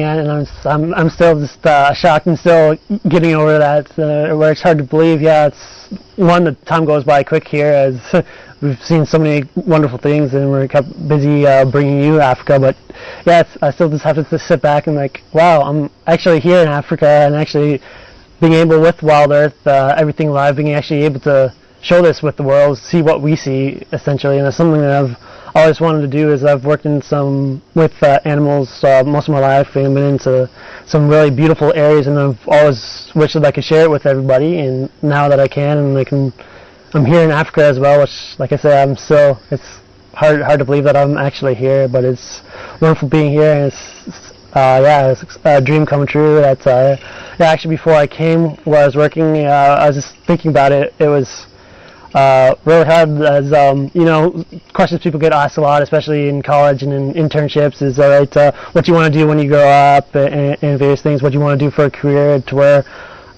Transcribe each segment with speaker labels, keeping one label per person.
Speaker 1: And I'm still just shocked and still getting over that, where it's hard to believe. Yeah, it's one, the time goes by quick here as we've seen so many wonderful things and we're kept busy bringing you Africa, but yeah, I still just have to sit back and like, wow, I'm actually here in Africa and actually being able with Wild Earth, everything live, being actually able to show this with the world, see what we see essentially, and it's something that I've always wanted to do. Is I've worked with animals most of my life and been into some really beautiful areas, and I've always wished that I could share it with everybody, and now that I can, and I'm here in Africa as well, which, like I said, it's hard to believe that I'm actually here, but it's wonderful being here, and it's a dream come true. Actually before I came where I was working, I was just thinking about it. It was really hard, as questions people get asked a lot, especially in college and in internships, is what do you want to do when you grow up, and various things, what do you want to do for a career, to where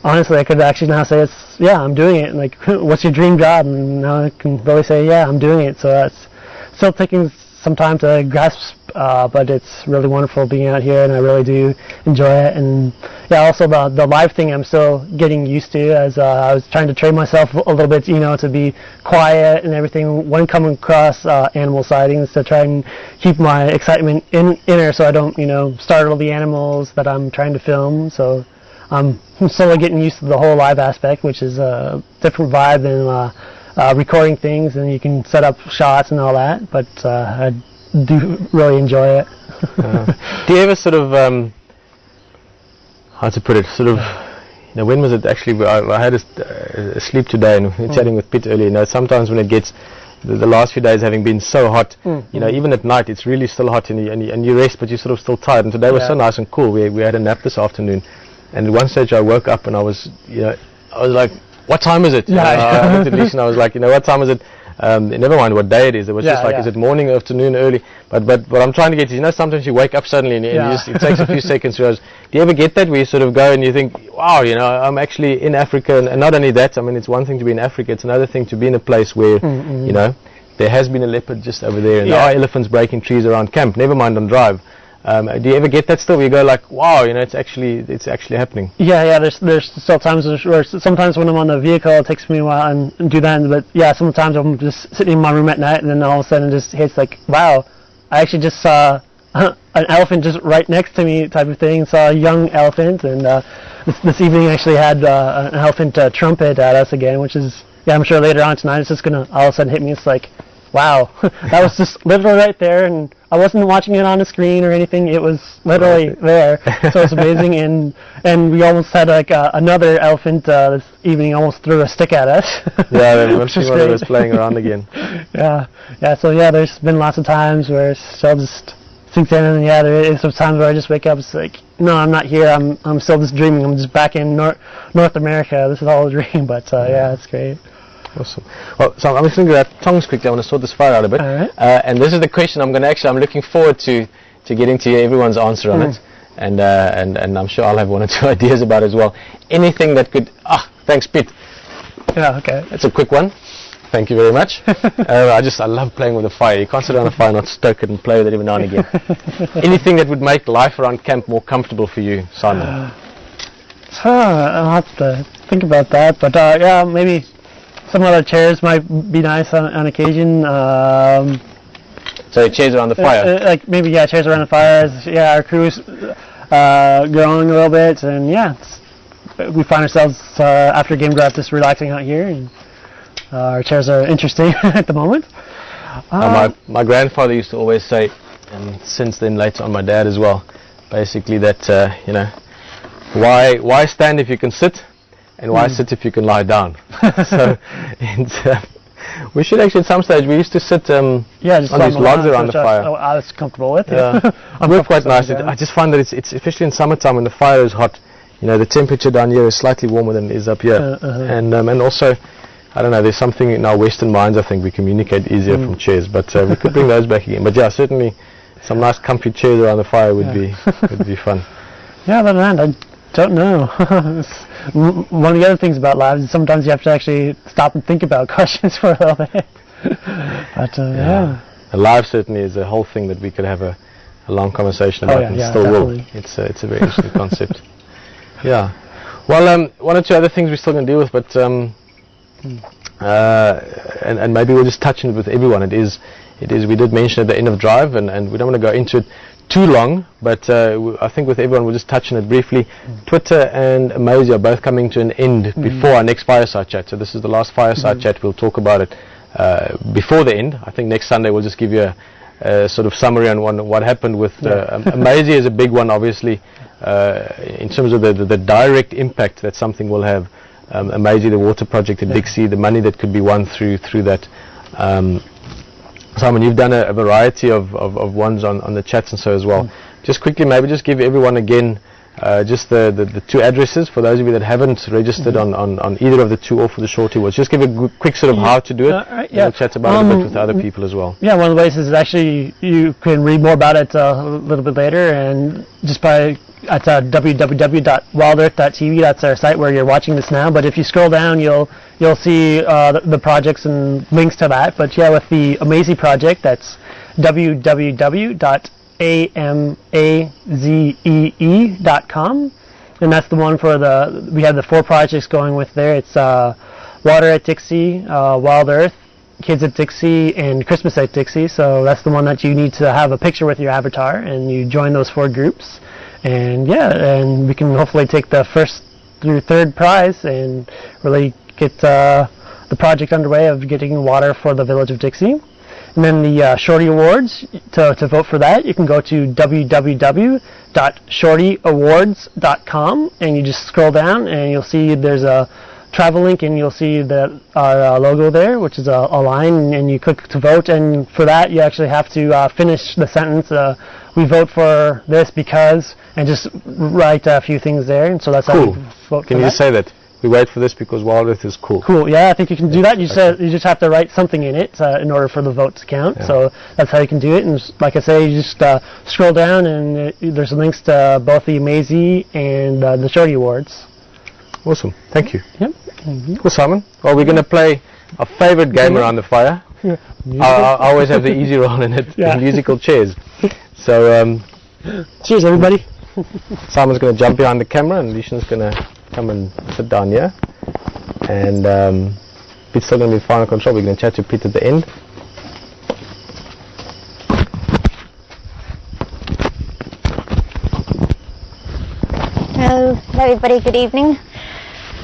Speaker 1: honestly I could actually now say I'm doing it. Like, what's your dream job? And now I can really say, I'm doing it. So that's still taking some time to grasp, but it's really wonderful being out here, and I really do enjoy it. And also the live thing I'm still getting used to, as I was trying to train myself a little bit, to be quiet and everything when coming across animal sightings, to try and keep my excitement inner, so I don't startle the animals that I'm trying to film. So I'm slowly getting used to the whole live aspect, which is a different vibe than recording things, and you can set up shots and all that, but I do really enjoy it.
Speaker 2: Do you ever sort of, how to put it, when was it actually, I had a sleep today and we were chatting with Pete earlier, sometimes when it gets, the last few days having been so hot, even at night it's really still hot, and you rest but you're sort of still tired, and today was so nice and cool. We had a nap this afternoon, and at one stage I woke up and I was like, what time is it? I looked at Lisa and I was like, what time is it? Never mind what day it is. It was just like, is it morning, afternoon, early? But what I'm trying to get is, sometimes you wake up suddenly and it takes a few seconds to realize. Do you ever get that where you sort of go and you think, wow, I'm actually in Africa, and not only that, I mean, it's one thing to be in Africa, it's another thing to be in a place where, there has been a leopard just over there, and there are elephants breaking trees around camp, never mind on drive. Do you ever get that still where you go like, wow, it's actually happening?
Speaker 1: There's still times where sometimes when I'm on the vehicle it takes me a while and do that, but sometimes I'm just sitting in my room at night and then all of a sudden it just hits like, wow, I actually just saw an elephant just right next to me type of thing, saw a young elephant, and this evening actually had an elephant trumpet at us again, which is, I'm sure later on tonight it's just going to all of a sudden hit me. It's like, wow, that was just literally right there, and I wasn't watching it on a screen or anything. It was literally there. So it's amazing, and we almost had like another elephant this evening almost threw a stick at us.
Speaker 2: When she was playing around again.
Speaker 1: So there's been lots of times where she'll just sinks in, and there is some times where I just wake up. It's like, no, I'm not here. I'm still just dreaming. I'm just back in North America. This is all a dream. But it's great.
Speaker 2: Awesome. Well, so I'm just thinking about tongues quickly. I want to sort this fire out a bit.
Speaker 1: All right.
Speaker 2: And this is the question I'm looking forward to getting to everyone's answer on it. And I'm sure I'll have one or two ideas about it as well. Anything that could... thanks, Pete.
Speaker 1: Yeah, okay.
Speaker 2: That's a quick one. Thank you very much. I love playing with the fire. You can't sit around a fire and not stoke it and play with it every now and again. Anything that would make life around camp more comfortable for you, Simon?
Speaker 1: I'll have to think about that. But maybe... some other chairs might be nice on occasion.
Speaker 2: So chairs around the fire?
Speaker 1: Maybe chairs around the fires. Our crew's growing a little bit, and we find ourselves after game draft just relaxing out here, and our chairs are interesting at the moment.
Speaker 2: My grandfather used to always say, and since then later on my dad as well, basically that why stand if you can sit? And why sit if you can lie down? So, we should actually at some stage, we used to sit on these logs around the fire.
Speaker 1: I was comfortable with it.
Speaker 2: We're quite nice. I just find that it's especially in summertime when the fire is hot, the temperature down here is slightly warmer than it is up here. And also, I don't know, there's something in our Western minds, I think we communicate easier from chairs, but we could bring those back again. But certainly some nice comfy chairs around the fire would be fun.
Speaker 1: I don't know. One of the other things about live is sometimes you have to actually stop and think about questions for a little bit. But
Speaker 2: live certainly is a whole thing that we could have a a long conversation about it, and still
Speaker 1: definitely.
Speaker 2: will. It's a very interesting concept. Yeah. Well, one or two other things we're still going to deal with, but and maybe we'll just touch on it with everyone. It is we did mention at the end of Drive, and we don't want to go into it too long, but I think with everyone we'll just touch on it briefly. Twitter and Emoji are both coming to an end before our next Fireside Chat. So this is the last Fireside Chat. We'll talk about it before the end. I think next Sunday we'll just give you a sort of summary on what happened with Emoji is a big one, obviously, in terms of the direct impact that something will have. Emoji, the water project at Dixie, the money that could be won through that. Simon, you've done a variety of ones on the chats and so as well. Just quickly, maybe just give everyone again just the two addresses for those of you that haven't registered on either of the two or for the shorty words. Just give a quick sort of how to do it. We'll chat about it a bit with other people as well.
Speaker 1: Yeah, one of the ways is actually you can read more about it a little bit later, and just by at www.wildearth.tv. That's our site where you're watching this now. But if you scroll down, you'll see the projects and links to that. But yeah, with the Amazee project, that's www.amazee.com, and that's the one for we have the 4 projects going with there. It's Water at Dixie, Wild Earth, Kids at Dixie, and Christmas at Dixie. So that's the one that you need to have a picture with your avatar, and you join those 4 groups. And yeah, and we can hopefully take the first through 3rd prize and really get the project underway of getting water for the village of Dixie. And then the Shorty Awards, to vote for that, you can go to www.shortyawards.com, and you just scroll down and you'll see there's a travel link, and you'll see our logo there, which is a line, and you click to vote. And for that, you actually have to finish the sentence, we vote for this because, and just write a few things there. And so that's
Speaker 2: cool.
Speaker 1: how you vote.
Speaker 2: Can you just say that? We wait for this because Wild Earth is cool.
Speaker 1: Cool, yeah, I think you can do that. You just have to write something in it in order for the vote to count. Yeah. So that's how you can do it. And like I say, you just scroll down, and there's links to both the Amazee and the Shorty Awards.
Speaker 2: Awesome, thank you.
Speaker 1: Yep.
Speaker 2: Cool, Simon. Well, we're going to play our favorite game around the fire.
Speaker 1: Yeah.
Speaker 2: I always have the easy role in it, the musical chairs. So,
Speaker 1: cheers, everybody.
Speaker 2: Simon's going to jump behind the camera, and Lishan's going to come and sit down here. And Pete's still going to be final control. We're going to chat to Pete at the end.
Speaker 3: Hello everybody, good evening.